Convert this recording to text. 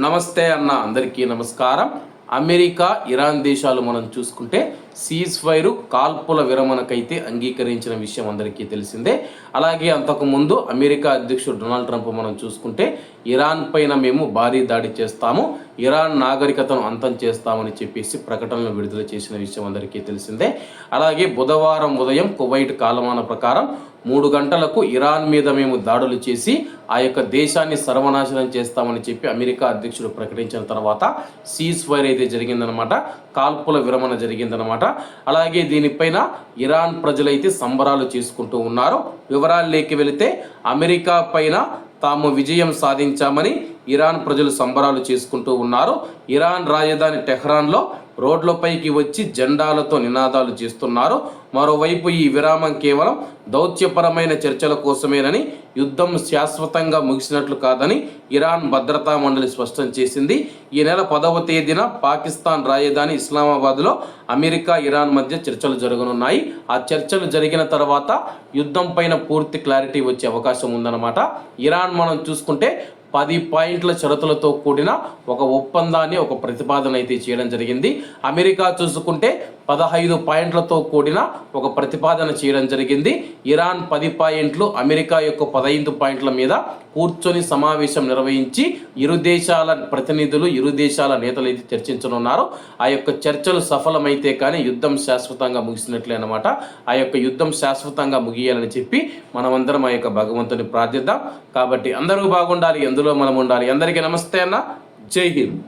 నమస్తే అన్న, అందరికీ నమస్కారం. అమెరికా, ఇరాన్ దేశాలు మనం చూసుకుంటే సీజ్ ఫైర్ కాల్పుల విరమణకైతే అంగీకరించిన విషయం అందరికీ తెలిసిందే. అలాగే అంతకుముందు అమెరికా అధ్యక్షుడు డొనాల్డ్ ట్రంప్ మనం చూసుకుంటే ఇరాన్ పైన మేము భారీ దాడి చేస్తాము, ఇరాన్ నాగరికతను అంతం చేస్తామని చెప్పేసి ప్రకటనలు విడుదల చేసిన విషయం అందరికీ తెలిసిందే. అలాగే బుధవారం ఉదయం కువైట్ కాలమాన ప్రకారం 3 గంటలకు ఇరాన్ మీద మేము దాడులు చేసి ఆ యొక్క దేశాన్ని సర్వనాశనం చేస్తామని చెప్పి అమెరికా అధ్యక్షుడు ప్రకటించిన తర్వాత సీజ్ ఫైర్ అయితే జరిగిందనమాట, కాల్పుల విరమణ జరిగిందనమాట. అలాగే దీనిపైన ఇరాన్ ప్రజలైతే సంబరాలు చేసుకుంటూ ఉన్నారు. వివరాల్లోకి వెళితే అమెరికా పైన తాము విజయం సాధించామని ఇరాన్ ప్రజలు సంబరాలు చేసుకుంటూ ఉన్నారు. ఇరాన్ రాజధాని టెహ్రాన్లో రోడ్లపైకి వచ్చి జెండాలతో నినాదాలు చేస్తున్నారు. మరోవైపు ఈ విరామం కేవలం దౌత్యపరమైన చర్చల కోసమేనని, యుద్ధం శాశ్వతంగా ముగిసినట్లు కాదని ఇరాన్ భద్రతా మండలి స్పష్టం చేసింది. ఈ నెల 10వ తేదీన పాకిస్తాన్ రాజధాని ఇస్లామాబాద్లో అమెరికా, ఇరాన్ మధ్య చర్చలు జరగనున్నాయి. ఆ చర్చలు జరిగిన తర్వాత యుద్ధం పైన పూర్తి క్లారిటీ వచ్చే అవకాశం ఉందన్నమాట. ఇరాన్ మనం చూసుకుంటే 10 పాయింట్ల షరతులతో కూడిన ఒక ఒప్పందాన్ని, ఒక ప్రతిపాదన అయితే చేయడం జరిగింది. అమెరికా చూసుకుంటే 15 పాయింట్లతో కూడిన ఒక ప్రతిపాదన చేయడం జరిగింది. ఇరాన్ 10 పాయింట్లు, అమెరికా యొక్క 15 పాయింట్ల మీద కూర్చొని సమావేశం నిర్వహించి ఇరు దేశాల ప్రతినిధులు, ఇరు దేశాల నేతలు అయితే చర్చించనున్నారు. ఆ యొక్క చర్చలు సఫలమైతే కానీ యుద్ధం శాశ్వతంగా ముగిసినట్లే అన్నమాట. ఆ యొక్క యుద్ధం శాశ్వతంగా ముగియాలని చెప్పి మనమందరం ఆ యొక్క భగవంతుని ప్రార్థిద్దాం. కాబట్టి అందరూ బాగుండాలి, ఎందులో మనం ఉండాలి. అందరికీ నమస్తే అన్న, జై హింద్.